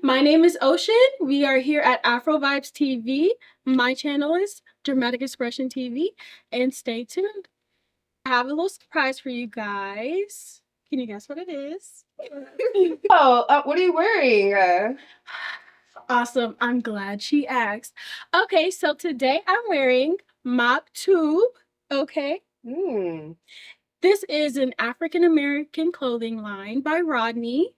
My name is Osyhn. We are here at Afrovibes TV. My channel is Dramatic Expression TV, and stay tuned. I have a little surprise for you guys. Can you guess what it is? What are you wearing? Awesome. I'm glad she asked. Okay, so today I'm wearing Maktub. Okay. Hmm. This is an African American clothing line by Rodney.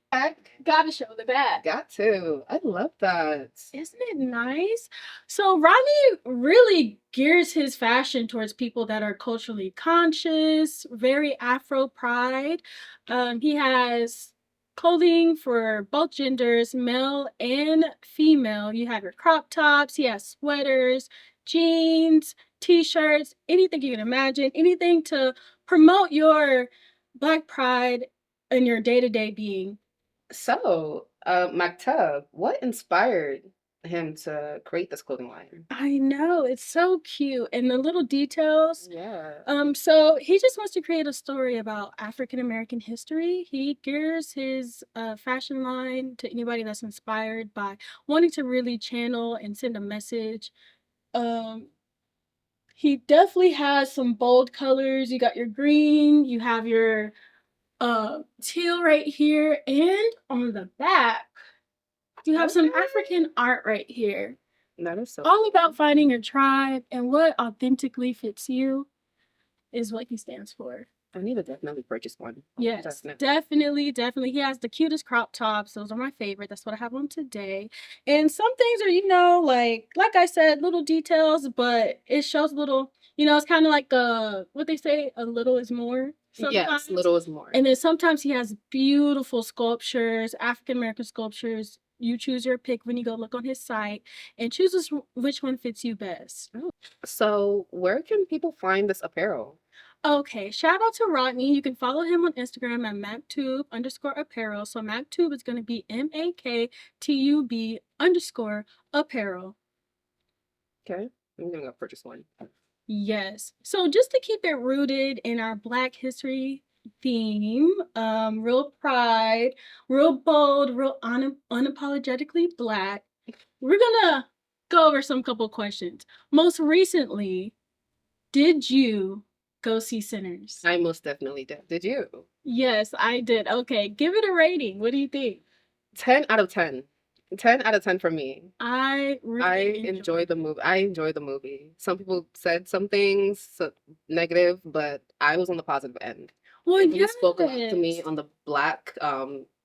Gotta show the back. Got to. I love that. Isn't it nice? So Rodney really gears his fashion towards people that are culturally conscious, very Afro pride. He has clothing for both genders, male and female. You have your crop tops, he has sweaters, jeans, t-shirts, anything you can imagine, anything to promote your Black pride in your day-to-day being. So, Maktub, what inspired him to create this clothing line? I know, it's so cute, and the little details. Yeah. So he just wants to create a story about African American history. He gears his fashion line to anybody that's inspired by wanting to really channel and send a message. Um, he definitely has some bold colors. You got your green, you have your teal right here, and on the back, you have some African art right here. That is so All about finding your tribe, and what authentically fits you is what he stands for. I need to definitely purchase one. Yes, definitely. He has the cutest crop tops. Those are my favorite. That's what I have on today. And some things are, like I said, little details, but it shows little, it's kind of like what they say, a little is more. Yes, Sometimes. little is more. And then sometimes he has beautiful sculptures, African American sculptures. You choose your pick when you go look on his site and choose which one fits you best. So, where can people find this apparel? Okay, shout out to Rodney. You can follow him on Instagram at Maktub_apparel. So Maktub is going to be MAKTUB_apparel. Okay, I'm gonna go purchase one. Yes. So just to keep it rooted in our Black history theme, real pride, real bold, real unapologetically Black, we're gonna go over some couple questions. Most recently, did you go see Sinners? I most definitely did. Did you? Yes, I did. Okay, give it a rating. What do you think? 10 out of 10. 10 out of 10 for me. I really enjoyed the movie. I enjoyed the movie. Some people said some things negative, but I was on the positive end. Well, It really spoke a lot to me on the Black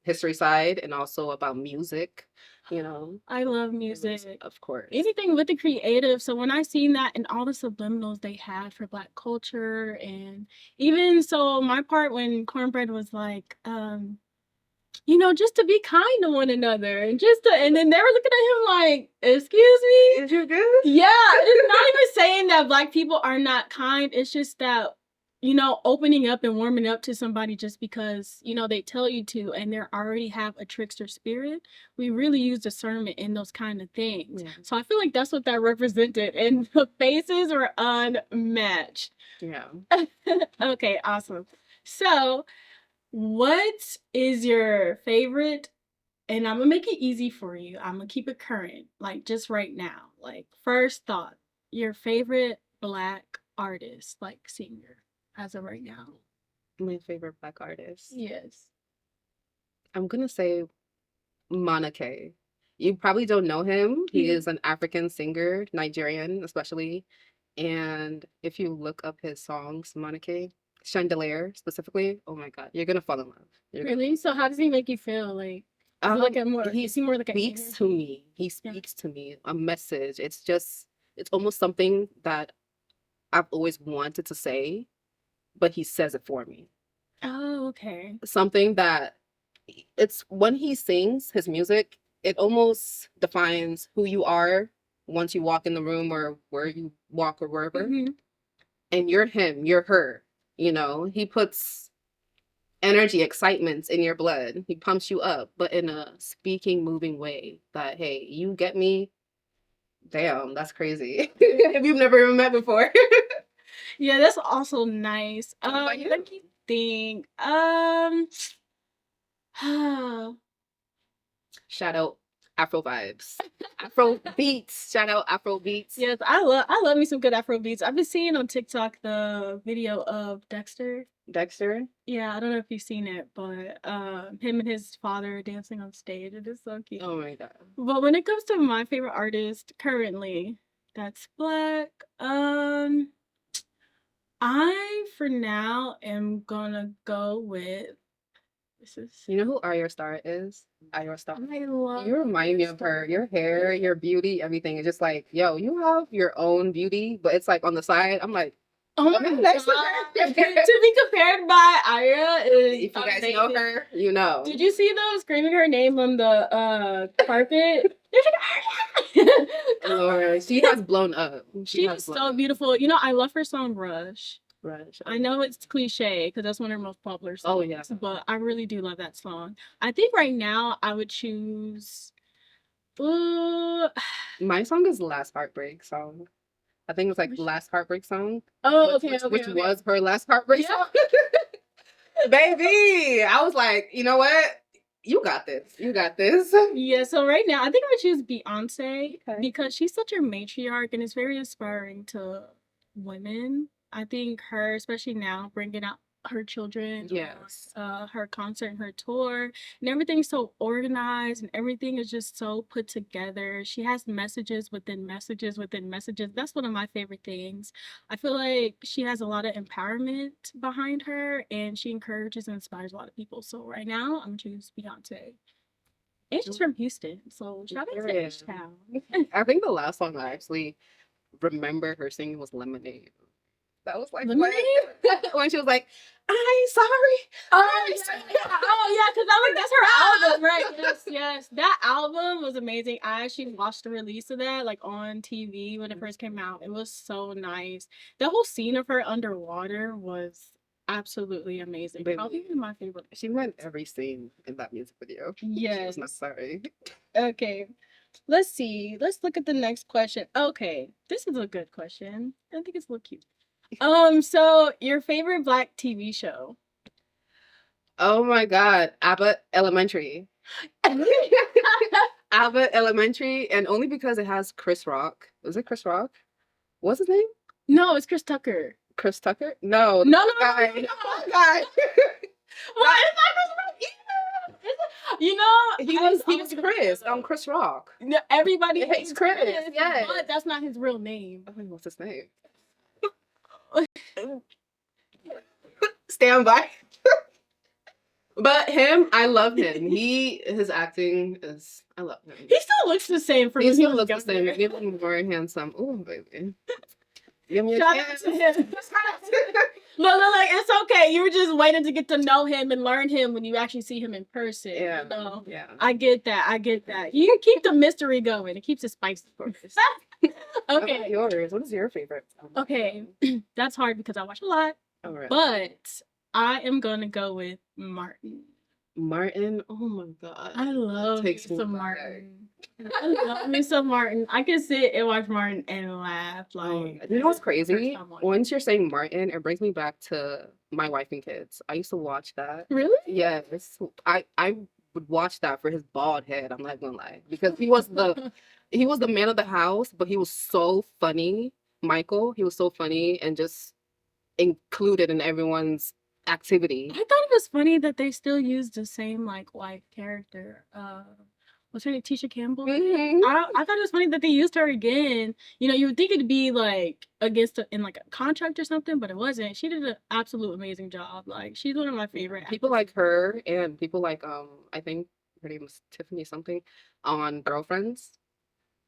history side, and also about music. I love music. Of course. Anything with the creative. So when I seen that and all the subliminals they had for Black culture, and even so my part when Cornbread was like, just to be kind to one another, and and then they were looking at him like, excuse me? Is you good? Yeah, it's not even saying that Black people are not kind. It's just that, opening up and warming up to somebody just because, they tell you to, and they already have a trickster spirit. We really use discernment in those kind of things. Yeah. So I feel like that's what that represented, and the faces were unmatched. Yeah. Okay, awesome. So what is your favorite? And I'm gonna make it easy for you. I'm gonna keep it current, like just right now. Like, first thought, your favorite Black artist, like singer, as of right now. My favorite Black artist. Yes. I'm gonna say Monake. You probably don't know him. He is an African singer, Nigerian especially. And if you look up his songs, Monake, Chandelier specifically, oh my God, you're gonna fall in love. Really? So how does he make you feel? Like, is he more like a speaks to me. He speaks to me a message. It's almost something that I've always wanted to say, but he says it for me. Oh, okay. Something that it's when he sings his music, it almost defines who you are once you walk in the room or where you walk or wherever. Mm-hmm. And you're him, you're her. He puts energy, excitement in your blood. He pumps you up, but in a speaking, moving way that, hey, you get me? Damn, that's crazy. If you've never even met before. Yeah, that's also nice. What about you? Let me think. Shout out Afrovibes. Afro beats. Shout out Afro beats. Yes, I love me some good Afro beats. I've been seeing on TikTok the video of Dexter. Dexter. Yeah, I don't know if you've seen it, but him and his father dancing on stage. It is so cute. Oh my god. But when it comes to my favorite artist currently, that's Black. I for now am gonna go with this is You know who Arya Star is? Arya Star. I love You remind me of her. Your hair, your beauty, everything. It's just like, yo, you have your own beauty, but it's like on the side. I'm like, oh my next to god. her. To be compared by Aya is If you guys amazing. know her, you know. Did you see those screaming her name on the carpet? Lord, she has blown up. She has is blown so up. beautiful. You know, I love her song Rush. Right. I know it's cliche because that's one of her most popular songs. Oh, yeah. But I really do love that song. I think right now I would choose. Ooh. My song is Last Heartbreak song. I think it was like Last Heartbreak song. Oh, Which was her last heartbreak song. Baby, I was like, you know what? You got this. You got this. Yeah, so right now I think I would choose Beyonce Okay. because she's such a matriarch and it's very inspiring to women. I think her, especially now, bringing out her children, Yes. her concert and her tour, and everything's so organized and everything is just so put together. She has messages within messages within messages. That's one of my favorite things. I feel like she has a lot of empowerment behind her and she encourages and inspires a lot of people. So right now, I'm gonna choose Beyonce. And she's from Houston, so shout out to Yeah. H-Town. I think the last song I actually remember her singing was Lemonade. That was like Lemonade? when she was like, I'm sorry. Oh yeah, because I like that's her album, right? Yes, yes. That album was amazing. I actually watched the release of that like on TV when it first came out. It was so nice. The whole scene of her underwater was absolutely amazing. Baby. Probably my favorite. She went every scene in that music video. She Yes. was not sorry. Okay. Let's see. Let's look at the next question. Okay. This is a good question. I think it's a little cute. So your favorite Black TV show? Oh my god. Abbott Elementary. Abbott Elementary, and only because it has Chris Rock. Was it Chris Rock? What's his name? No, it's Chris Tucker. Chris Tucker? No. No, guy. no. Guy. What? It's not Chris Rock either. You know, He was Chris on Chris Rock. No, everybody It's hates Chris, Chris, yes. but that's not his real name. I don't know what's his name. Stand by. But him, I love him. His acting is, I love him. He still looks the same for He me. still looks the same. Give him more handsome. Ooh, baby. Give me a Shout out chance. to him. No, like it's okay. You were just waiting to get to know him and learn him when you actually see him in person. Yeah. You know? Yeah. I get that. You keep the mystery going. It keeps it spicy for us. What Okay. about yours? What is your favorite? Okay. That's hard because I watch a lot. All right. But I am gonna go with Martin. Martin. Oh my god. I love me takes me some back. Martin. I love me some Martin. I can sit and watch Martin and laugh. Oh, Like you know what's crazy? first time watching. Once you're saying Martin, it brings me back to My Wife and Kids. I used to watch that. Really? Yes, I would watch that for his bald head. I'm not gonna lie, because he was the man of the house, but he was so funny. Michael, he was so funny and just included in everyone's activity. I thought it was funny that they still used the same like wife character. What's her name? Tisha Campbell. Mhm. I thought it was funny that they used her again. You know, you would think it'd be like in like a contract or something, but it wasn't. She did an absolute amazing job. Like she's one of my favorite. People like her and people like I think her name was Tiffany something on Girlfriends.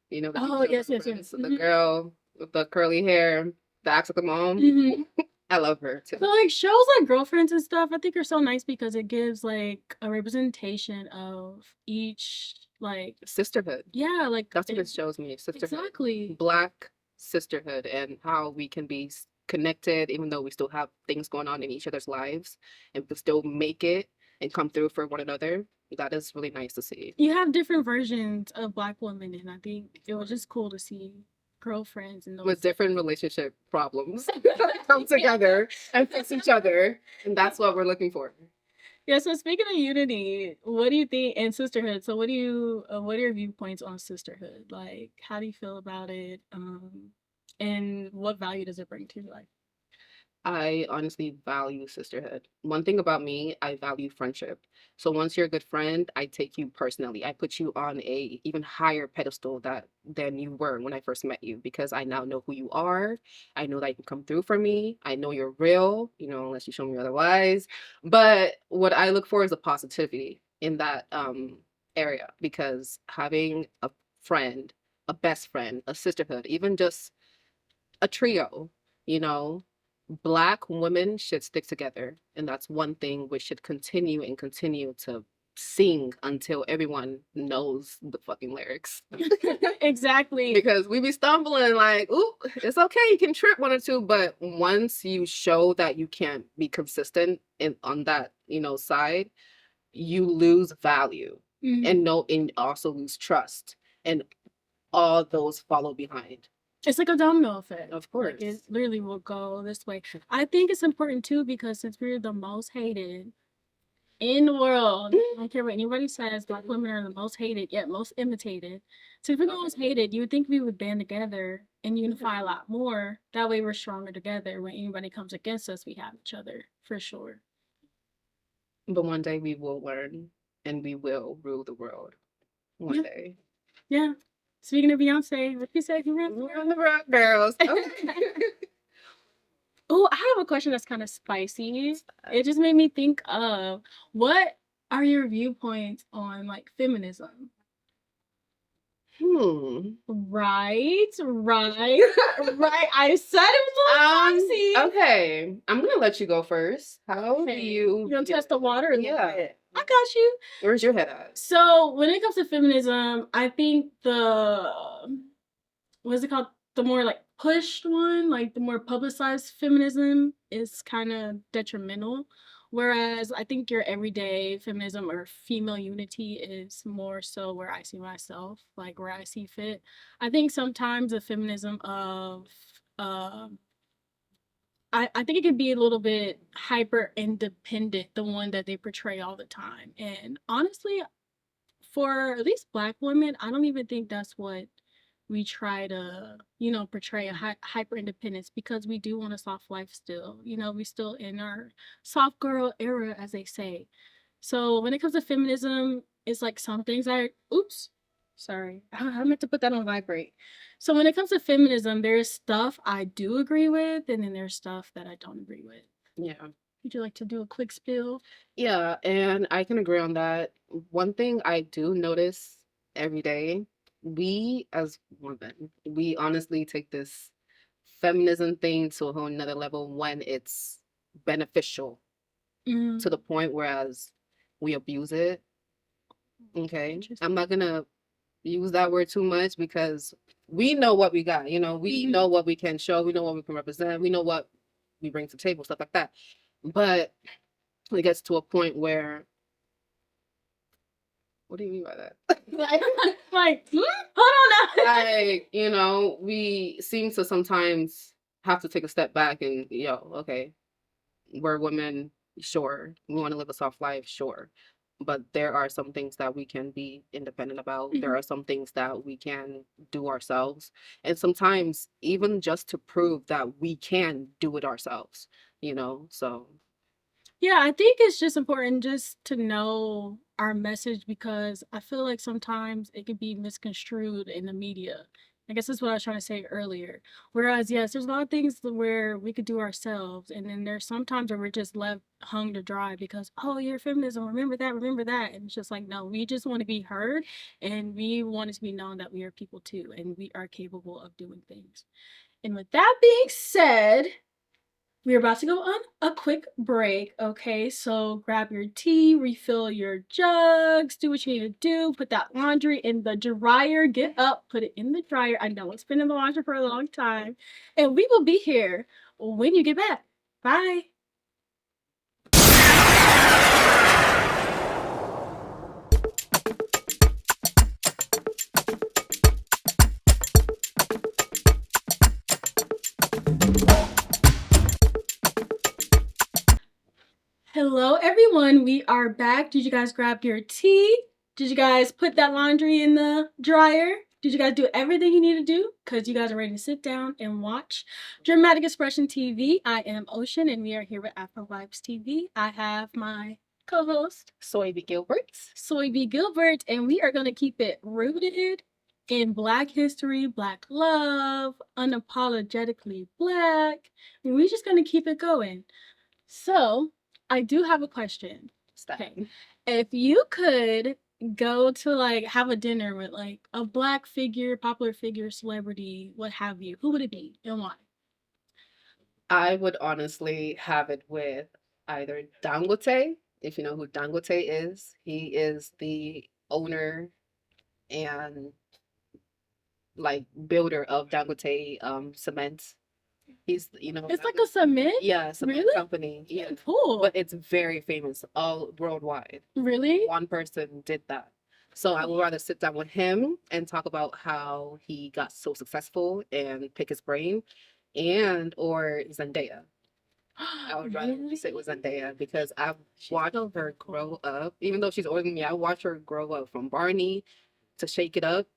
You know the Oh, TV show yes. Girlfriends? The Mhm. girl with the curly hair, the acts like the mom. Mhm. I love her too. So like shows like Girlfriends and stuff, I think are so nice because it gives like a representation of each like Sisterhood. yeah, like That's what it shows me. Sisterhood. exactly. Black sisterhood and how we can be connected even though we still have things going on in each other's lives and we can still make it and come through for one another. That is really nice to see. You have different versions of Black women, and I think it was just cool to see Girlfriends and those. With different relationship problems come together and fix each other. And that's what we're looking for. Yeah, so speaking of unity, what do you think and sisterhood? So what are your viewpoints on sisterhood? Like how do you feel about it? And what value does it bring to your life? I honestly value sisterhood. One thing about me, I value friendship. So once you're a good friend, I take you personally. I put you on a even higher pedestal that than you were when I first met you because I now know who you are. I know that you can come through for me. I know you're real, unless you show me otherwise. But what I look for is a positivity in that area because having a friend, a best friend, a sisterhood, even just a trio, you know, Black women should stick together. And that's one thing we should continue and continue to sing until everyone knows the fucking lyrics. Exactly. Because we be stumbling like, ooh, it's okay, you can trip one or two, but once you show that you can't be consistent in on that, side, you lose value Mhm. and also lose trust. And all those follow behind. It's like a domino effect. Of Like it course. literally will go this way. I think it's important too because since we're the most hated in the world, I don't care what anybody says, Black women are the most hated yet most imitated. So if we're the most hated, you would think we would band together and unify a lot more. That way we're stronger together. When anybody comes against us, we have each other for sure. But one day we will learn and we will rule the world. One Yeah. day. Yeah. Speaking of Beyonce, what you say? We're on the rock, girls. Okay. Oh, I have a question that's kind of spicy. It just made me think of what are your viewpoints on like feminism? Right, right, right. I said it was a little spicy. Okay. I'm gonna let you go first. How do Okay. you You gonna test the water a little Yeah. bit. I got you. Where's your head at? So when it comes to feminism, I think what's it called? The more like pushed one, like the more publicized feminism is kind of detrimental. Whereas I think your everyday feminism or female unity is more so where I see myself, like where I see fit. I think sometimes the feminism of um I think it could be a little bit hyper independent, the one that they portray all the time. And honestly, for at least Black women, I don't even think that's what we try to, portray a hyper independence because we do want a soft life still. We still in our soft girl era, as they say. So when it comes to feminism, it's like some things oops, sorry, I meant to put that on vibrate. So when it comes to feminism, there's stuff I do agree with, and then there's stuff that I don't agree with. Yeah. Would you like to do a quick spill? Yeah, and I can agree on that. One thing I do notice every day, we as women, we honestly take this feminism thing to a whole nother level when it's beneficial to the point whereas we abuse it. Okay. I'm not gonna use that word too much because we know what we got, we know what we can show, we know what we can represent, we know what we bring to the table, stuff like that. But it gets to a point where what do you mean by that? Like, hold on now. Like, we seem to sometimes have to take a step back and, okay, we're women, sure. We want to live a soft life, sure. But there are some things that we can be independent about. There are some things that we can do ourselves. And sometimes even just to prove that we can do it ourselves, so. Yeah, I think it's just important just to know our message because I feel like sometimes it could be misconstrued in the media. I guess that's what I was trying to say earlier. Whereas, yes, there's a lot of things where we could do ourselves, and then there's sometimes where we're just left hung to dry because, oh, you're feminism, remember that, remember that. And it's just like, no, we just want to be heard, and we want it to be known that we are people too, and we are capable of doing things. And with that being said, we're about to go on a quick break, okay? So grab your tea, refill your jugs, do what you need to do, put that laundry in the dryer, get up, put it in the dryer. I know it's been in the laundry for a long time. And we will be here when you get back. Bye. Hello, everyone. We are back. Did you guys grab your tea? Did you guys put that laundry in the dryer? Did you guys do everything you need to do? Because you guys are ready to sit down and watch Dramatic Expression TV. I am Ocean, and we are here with Afrovibes TV. I have my co-host, Siobi Gilbert. Siobi Gilbert, and we are going to keep it rooted in Black history, Black love, unapologetically Black. And we're just going to keep it going. So, I do have a question. Okay. If you could go to like have a dinner with like a Black figure, popular figure, celebrity, what have you, who would it be and why? I would honestly have it with either Dangote, if you know who Dangote is. He is the owner and like builder of Dangote cement. He's It's like a cement? yeah, cement Really? company. Yeah. Cool. But it's very famous all worldwide. Really? One person did that. So I would rather sit down with him and talk about how he got so successful and pick his brain, and or Zendaya. I would rather Really? sit with Zendaya because I've watched so her cool. grow up. Even though she's older than me, I watched her grow up from Barney to Shake It Up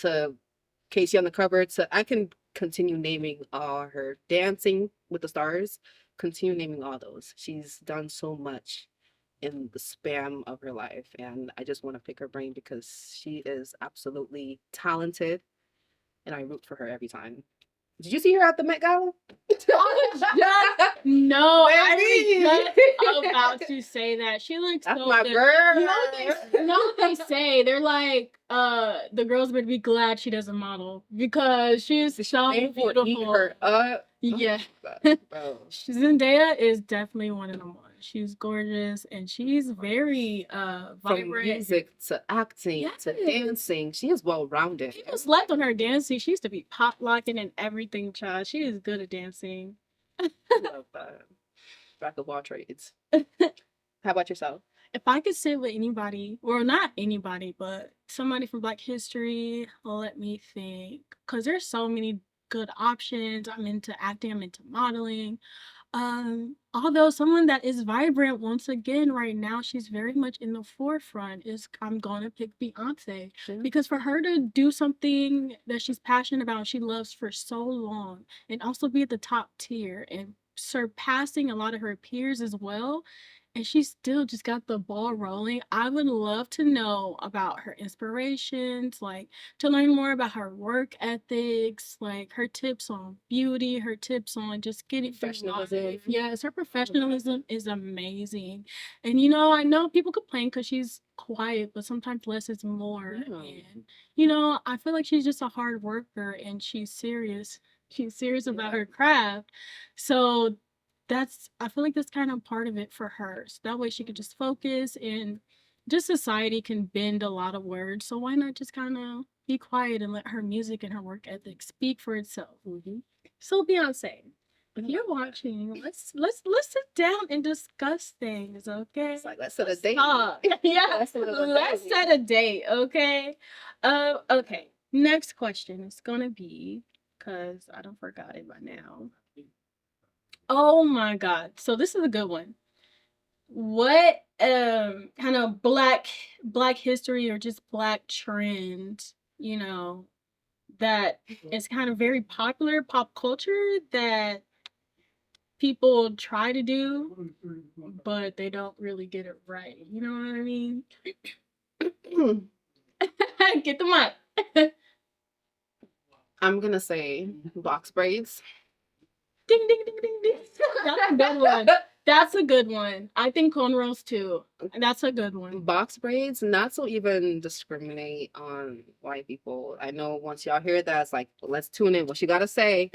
to Casey on the Cover to I can continue naming all her Dancing with the Stars. Continue naming all those. She's done so much in the span of her life, and I just want to pick her brain because she is absolutely talented, and I root for her every time. Did you see her at the Met Gala? No, I Baby. was just about to say that. She looks That's so my good. girl. You know what they say? They're like, the girls would be glad she doesn't model because she's so They will beautiful. eat her up. Yeah. Bro. Zendaya is definitely one of them. She's gorgeous and she's very From vibrant. music to acting to Yes. dancing, she is well rounded. People slept on her dancing. She used to be pop locking and everything, child. She is good at dancing. Love that. Back of all trades. How about yourself? If I could sit with anybody, or not anybody, but somebody from Black history, let me think. Because there's so many good options. I'm into acting, I'm into modeling. Although someone that is vibrant once again right now, she's very much in the forefront, is I'm gonna pick Beyonce. Because for her to do something that she's passionate about and she loves for so long and also be at the top tier and surpassing a lot of her peers as well, and she still just got the ball rolling. I would love to know about her inspirations, like to learn more about her work ethics, like her tips on beauty, her tips on just getting through Professionalism. life. Yes, her professionalism is amazing. And you know, I know people complain because she's quiet, but sometimes less is more. Yeah. And you know, I feel like she's just a hard worker and she's serious. She's serious about her craft. So I feel like that's kind of part of it for her. So that way she could just focus and just society can bend a lot of words. So why not just kind of be quiet and let her music and her work ethic speak for itself? Mm-hmm. So Beyonce, if you're watching, let's sit down and discuss things, okay? It's like, let's set a date. Stop. Yeah, Let's set a let's date. set a date, okay? Okay. Next question is gonna be, because I don't forgot it by now. Oh my God. So this is a good one. What kind of black history or just Black trend, you know, that is kind of very popular pop culture that people try to do, but they don't really get it right. You know what I mean? Get the mic. I'm gonna say box braids. Ding ding ding ding ding. That's a good one. That's a good one. I think cornrows too. That's a good one. Box braids, not to even discriminate on white people. I know once y'all hear that, it's like, let's tune in. What you gotta say?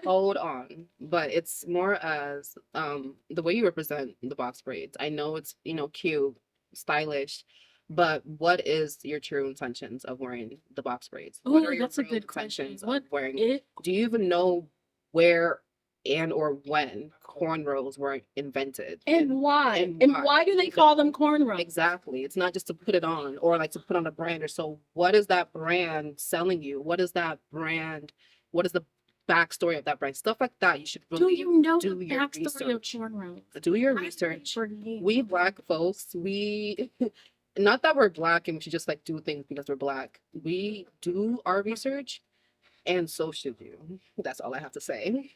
Hold on. But it's more as the way you represent the box braids. I know it's cute, stylish, but what is your true intentions of wearing the box braids? What are Oh, your that's a real good question. intentions of What wearing? it? Do you even know where and or when cornrows were invented And why? and And why? why do they call them cornrows? Exactly. It's not just to put it on or like to put on a brand or so. What is that brand selling you? What is that brand? What is the backstory of that brand, stuff like that. You should Do really you know do the your backstory of research. cornrows? Do your I research. forget. We Black folks, we not that we're Black and we should just like do things because we're Black. We do our research, and so should you. That's all I have to say.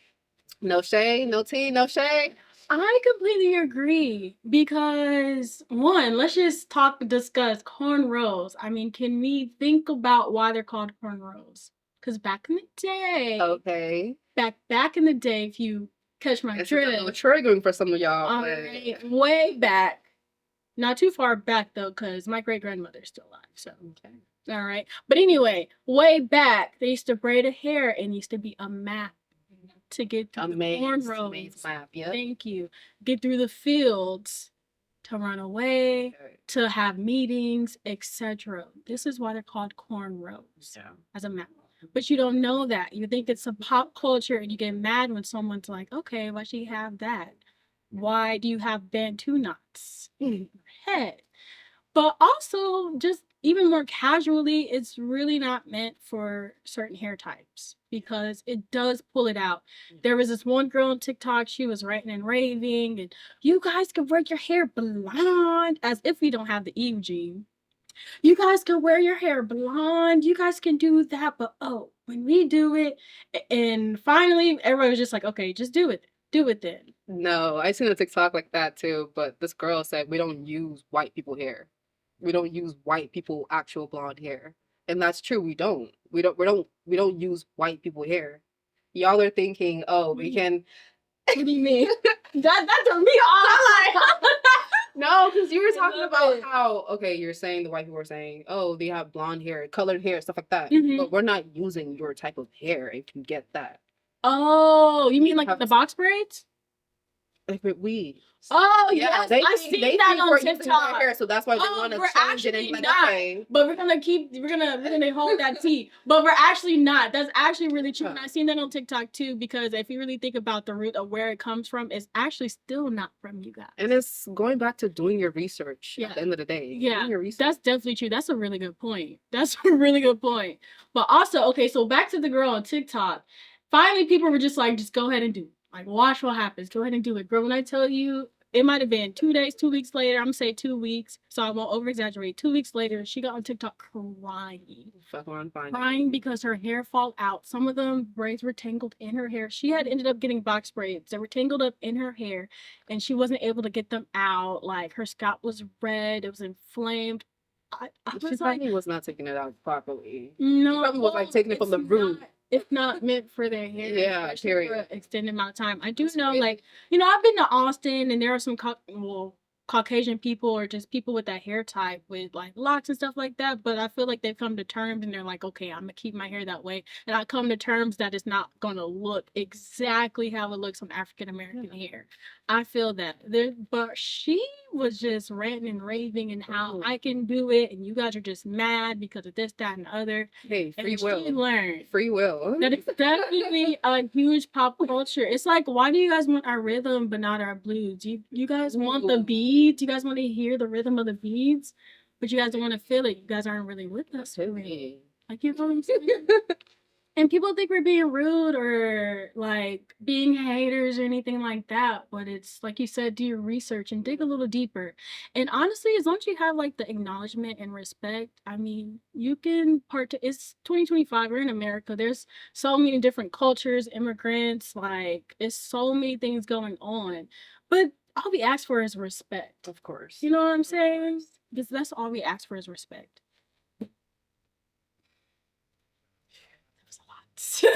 No shade, no tea, no shade. I completely agree because one, let's just discuss cornrows. I mean, can we think about why they're called cornrows? Because back in the day, Okay. back in the day, if you catch my It's a little drift, triggering for some of y'all. all but- right, way back, not too far back though, because my great grandmother's still alive. So Okay. all right, but anyway, way back, they used to braid a hair and used to be a map to get through the cornrows. Maze map, yeah. Thank you. Get through the fields, to run away, Okay. to have meetings, etc. This is why they're called cornrows Yeah. as a map. But you don't know that. You think it's a pop culture and you get mad when someone's like, okay, why should you have that? Why do you have Bantu knots in your head? But also, just even more casually, it's really not meant for certain hair types because it does pull it out. There was this one girl on TikTok, she was ranting and raving, and you guys can wear your hair blonde, as if we don't have the Eve gene. You guys can wear your hair blonde, you guys can do that, but oh, when we do it, and finally, everybody was just like, okay, just do it. Do it then. No, I seen a TikTok like that too, but this girl said we don't use white people hair. We don't use white people actual blonde hair. And that's true, we don't. We don't use white people hair. Y'all are thinking, oh, we can What do you mean? that threw me off. I'm like, No, because you were I talking love about it. how, okay, you're saying the white people are saying, oh, they have blonde hair, colored hair, stuff like that. Mhm. But we're not using your type of hair if you get that. Oh, you mean You like have the to- box braids? If it weaves. Oh, Yeah, yes, they I've think, seen they that think on we're using TikTok. their hair, so that's why they Oh, want to we're change it and actually be like, not. okay. But we're gonna hold that tea. But we're actually not. That's actually really true. And Huh. I've seen that on TikTok too, because if you really think about the root of where it comes from, it's actually still not from you guys. And it's going back to doing your research Yeah. at the end of the day. Yeah, Doing your research. that's definitely true. That's a really good point. That's a really good point. But also, okay, so back to the girl on TikTok. Finally, people were just like, just go ahead and do it. Like, watch what happens. Go ahead and do it. Girl, when I tell you, it might have been 2 days, 2 weeks later. I'm gonna say 2 weeks, so I won't over exaggerate. 2 weeks later, she got on TikTok crying. Fuck around, fine. Crying because her hair fall out. Some of them braids were tangled in her hair. She had ended up getting box braids that were tangled up in her hair, and she wasn't able to get them out. Like, her scalp was red, it was inflamed. I She was like, probably was not taking it out properly. no, probably was, like, taking it from the root. It's not meant for their hair. Yeah, especially period. for an extended amount of time. I do That's know, crazy. like, I've been to Austin, and there are some Caucasian people or just people with that hair type with like locks and stuff like that. But I feel like they've come to terms and they're like, okay, I'm gonna keep my hair that way, and I come to terms that it's not gonna look exactly how it looks on African American hair. I feel that there, but she was just ranting and raving and how Ooh. I can do it, and you guys are just mad because of this, that, and the other. Hey, free And she will. learned Free will. that it's definitely a huge pop culture. It's like, why do you guys want our rhythm but not our blues? You guys want the Ooh. beats. You guys want to hear the rhythm of the beats, but you guys don't want to feel it. You guys aren't really with us. For real. Hey. Like, you know what I'm saying? And people think we're being rude or like being haters or anything like that. But it's like you said, do your research and dig a little deeper. And honestly, as long as you have like the acknowledgement and respect, I mean, you can it's 2025, we're in America. There's so many different cultures, immigrants, like it's so many things going on. But all we ask for is respect. Of course. You know what I'm saying? Because that's all we ask for is respect.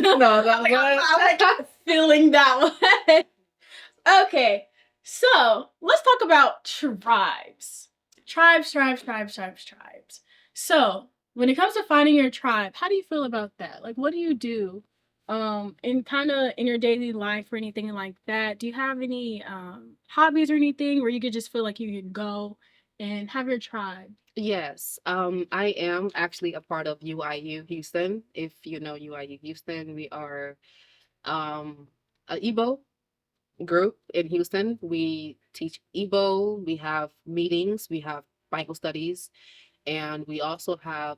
No, that Like, I'm was like feeling that one. Okay, so let's talk about tribes. Tribes. So when it comes to finding your tribe, how do you feel about that? Like, what do you do in kind of in your daily life or anything like that? Do you have any hobbies or anything where you could just feel like you can go and have your tribe? Yes, I am actually a part of UIU Houston. If you know UIU Houston, we are a Igbo group in Houston. We teach Igbo, we have meetings, we have Bible studies, and we also have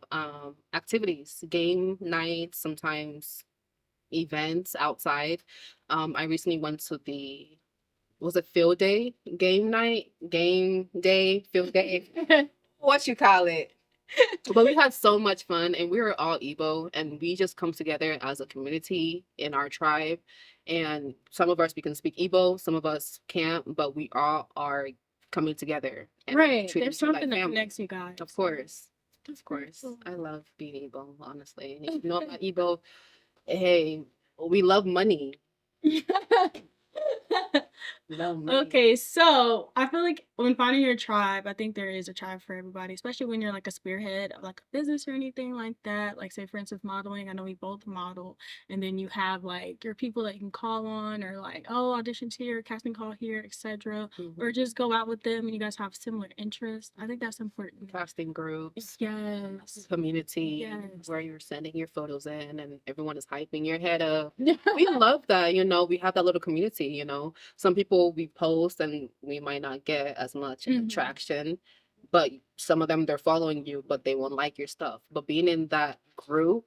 activities, game nights, sometimes events outside. I recently went to was it field day, game day, field day, what you call it? But we had so much fun, and we were all Igbo, and we just come together as a community in our tribe. And some of us we can speak Igbo, some of us can't, but we all are coming together and Right. treating There's each other like something that family. connects you guys. Of course, That's of course. cool. I love being Igbo, honestly. If you know about Igbo, hey, we love money. Love money. Okay, so I feel like when finding your tribe, I think there is a tribe for everybody, especially when you're like a spearhead of like a business or anything like that. Like, say, for instance, modeling. I know we both model, and then you have like your people that you can call on, or like, oh, auditions here, casting call here, etc. Or just go out with them and you guys have similar interests. I think that's important. Casting groups, Yes. community, Yes. where you're sending your photos in and everyone is hyping your head up. We love that, we have that little community, Some people we post and we might not get as much traction, but some of them they're following you, but they won't like your stuff. But being in that group,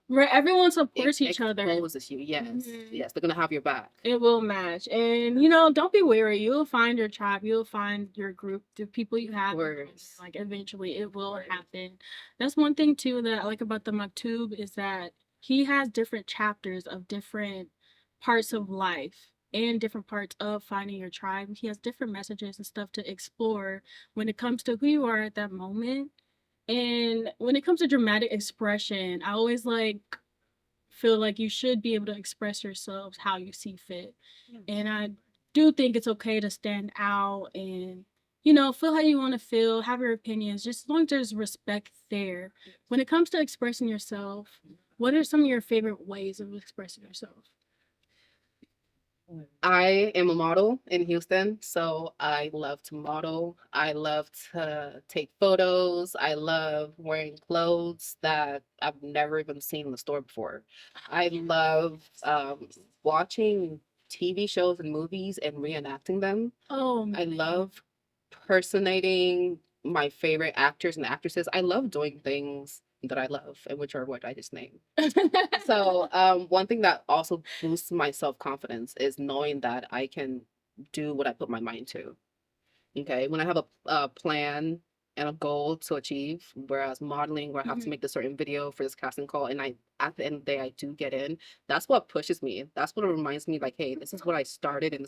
where everyone supports each other. Exposes you. Yes. Yes, they're gonna have your back. It will match. And don't be weary. You'll find your tribe. You'll find your group, the people you have. Like, eventually it will happen. That's one thing too that I like about the Maktub, is that he has different chapters of different parts of life and different parts of finding your tribe. He has different messages and stuff to explore when it comes to who you are at that moment. And when it comes to dramatic expression, I always feel like you should be able to express yourselves how you see fit. And I do think it's okay to stand out and, feel how you want to feel, have your opinions, just as long as there's respect there. When it comes to expressing yourself, what are some of your favorite ways of expressing yourself? I am a model in Houston, so I love to model. I love to take photos. I love wearing clothes that I've never even seen in the store before. I love watching TV shows and movies and reenacting them. Oh, I love personating my favorite actors and actresses. I love doing things that I love, and which are what I just named. So, one thing that also boosts my self-confidence is knowing that I can do what I put my mind to. Okay, when I have a plan and a goal to achieve, whereas modeling, where I have to make this certain video for this casting call, and at the end of the day, I do get in. That's what pushes me. That's what reminds me, like, hey, this is what I started, and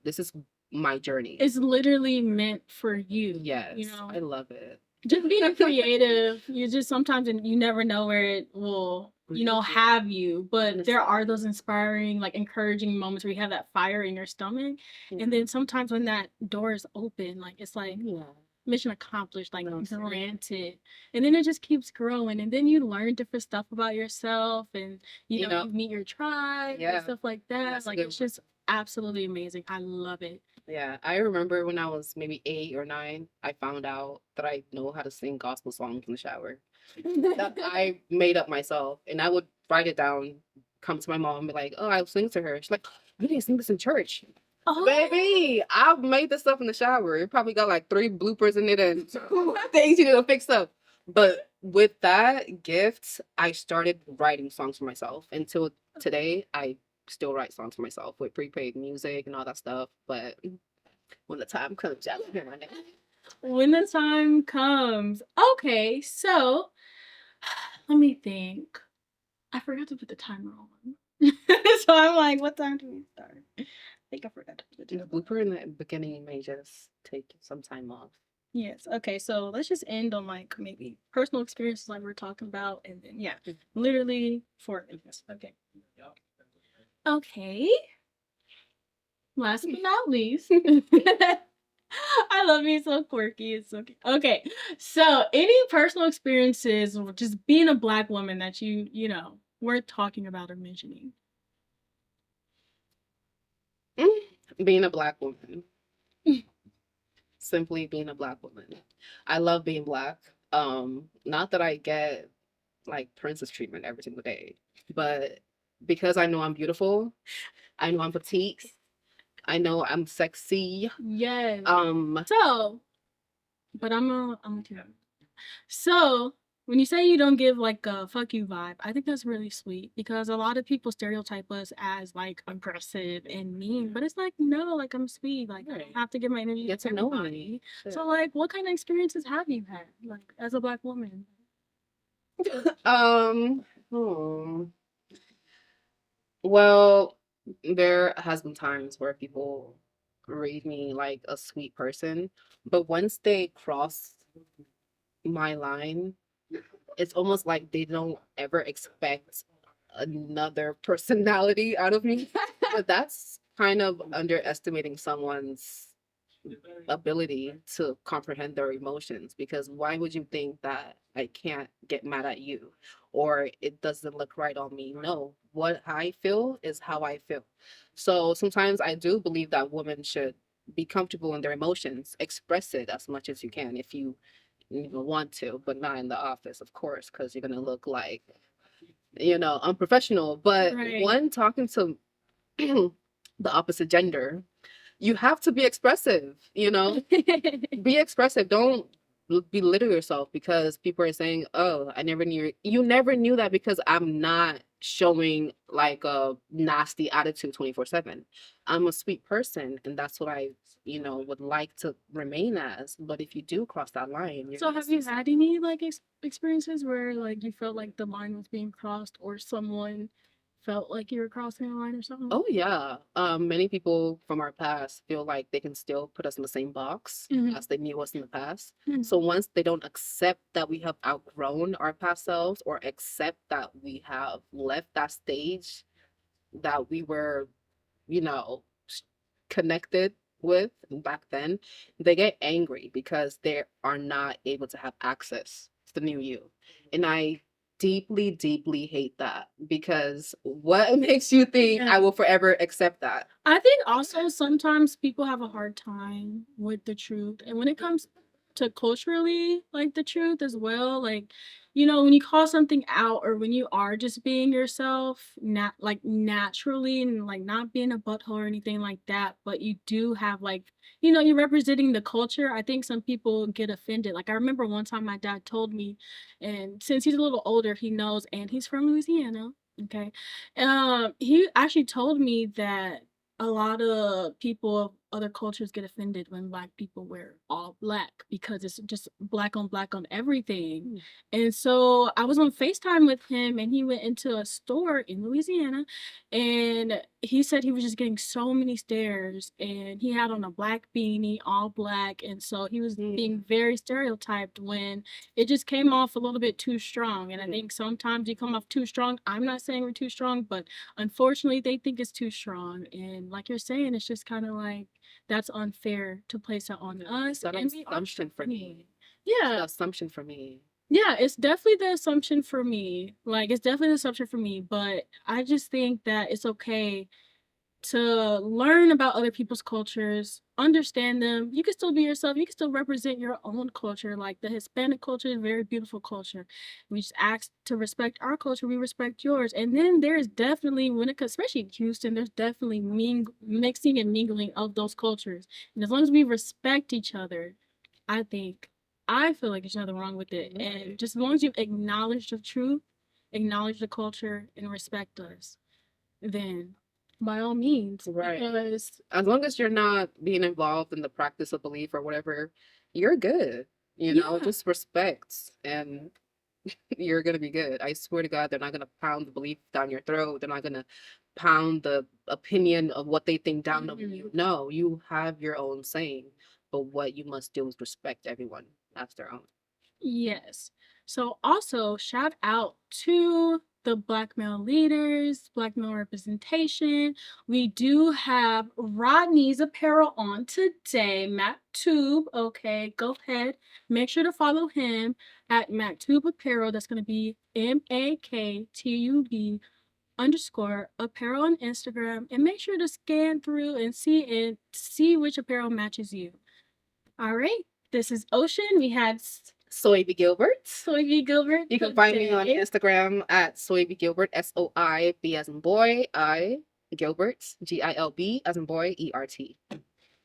this is my journey. It's literally meant for you. Yes, I love it. Just being creative, you just sometimes, and you never know where it will, have you. But there are those inspiring, like, encouraging moments where you have that fire in your stomach. And then sometimes when that door is open, like, it's like mission accomplished, like, granted. And then it just keeps growing. And then you learn different stuff about yourself, and you meet your tribe and stuff like that. Like, it's just absolutely amazing. I love it. Yeah, I remember when I was maybe 8 or 9, I found out that I know how to sing gospel songs in the shower. That I made up myself, and I would write it down, come to my mom and be like, "Oh, I'll sing to her." She's like, "You didn't sing this in church." Oh. Baby, I made this stuff in the shower. It probably got like 3 bloopers in it and things you need to fix up. But with that gift, I started writing songs for myself. Until today, I still write songs for myself with prepaid music and all that stuff. But when the time comes, I'll hear my name. When the time comes. Okay, so let me think. I forgot to put the timer on. So I'm like, what time do we start? I think I forgot to put the timer on. Blooper in the beginning may just take some time off. Yes. Okay, so let's just end on like maybe personal experiences like we're talking about, and then literally 4 minutes. Okay. Okay. Last but not least. I love being so quirky. It's so cute. Okay. So any personal experiences with just being a Black woman that worth talking about or mentioning? Being a Black woman. Simply being a Black woman. I love being Black. Not that I get like princess treatment every single day, but because I know I'm beautiful, I know I'm petite, I know I'm sexy. Yes. So, but I'm a So, when you say you don't give like a fuck you vibe, I think that's really sweet because a lot of people stereotype us as like aggressive and mean, but it's like no, like I'm sweet, like I don't have to give my energy Get to to know everybody. me. Shit. So like, what kind of experiences have you had like as a Black woman? Hmm. Well, there has been times where people read me like a sweet person, but once they cross my line, it's almost like they don't ever expect another personality out of me. But that's kind of underestimating someone's ability to comprehend their emotions, because why would you think that I can't get mad at you or it doesn't look right on me? No, what I feel is how I feel. So sometimes I do believe that women should be comfortable in their emotions, express it as much as you can if you want to, but not in the office, of course, because you're gonna look like, unprofessional. But Right. when talking to the opposite gender, you have to be expressive, be expressive. Don't belittle yourself because people are saying, oh, I never knew. You never knew that because I'm not showing like a nasty attitude 24/7. I'm a sweet person and that's what I would like to remain as. But if you do cross that line, So have you had any like experiences where like you felt like the line was being crossed or someone felt like you were crossing a line or something? Oh yeah. Many people from our past feel like they can still put us in the same box as they knew us in the past. So once they don't accept that we have outgrown our past selves or accept that we have left that stage that we were, you know, s- connected with back then, they get angry because they are not able to have access to the new you. And I deeply, deeply hate that because what makes you think I will forever accept that? I think also sometimes people have a hard time with the truth. And when it comes to culturally, like the truth as well, like, when you call something out or when you are just being yourself, not like naturally and like not being a butthole or anything like that, but you do have like, you're representing the culture. I think some people get offended. Like I remember one time my dad told me, and since he's a little older, he knows, and he's from Louisiana. Okay. He actually told me that a lot of people of other cultures get offended when Black people wear all black because it's just black on everything. And so I was on FaceTime with him and he went into a store in Louisiana and he said he was just getting so many stares and he had on a black beanie, all black. And so he was being very stereotyped when it just came off a little bit too strong. And I think sometimes you come off too strong. I'm not saying we're too strong, but unfortunately they think it's too strong. And like you're saying, it's just kind of like that's unfair to place it on us. That And we are assumption for me. yeah. The assumption for me. Yeah, it's definitely the assumption for me. Like, it's definitely the assumption for me, but I just think that it's okay to learn about other people's cultures, understand them. You can still be yourself. You can still represent your own culture. Like the Hispanic culture is a very beautiful culture. We just ask to respect our culture. We respect yours. And then there's definitely, when it comes, especially in Houston, there's definitely mixing and mingling of those cultures. And as long as we respect each other, I think, I feel like there's nothing wrong with it. And just as long as you acknowledge the truth, acknowledge the culture, and respect us, then by all means, Right. because As long as you're not being involved in the practice of belief or whatever, you're good. Just respect and you're gonna be good. I swear to God, they're not gonna pound the belief down your throat. They're not gonna pound the opinion of what they think down on you. No, you have your own saying, but what you must do is respect everyone as their own. yes. So also shout out to the Black male leaders, Black male representation. We do have Rodney's apparel on today, Maktub. Okay, go ahead. Make sure to follow him at Maktub Apparel. That's going to be MAKTUB underscore apparel on Instagram. And make sure to scan through and see which apparel matches you. All right. This is Osyhn. We had Siobi Gilbert. Siobi Gilbert. You can find me on Instagram at Siobi Gilbert, SOIB as in boy, I Gilbert, GILB as in boy, ERT.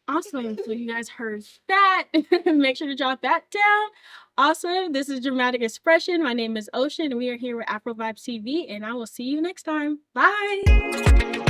Awesome. So you guys heard that. Make sure to jot that down. Awesome. This is Dramatic Expression. My name is Osyhn, and we are here with Afrovibes TV, and I will see you next time. Bye.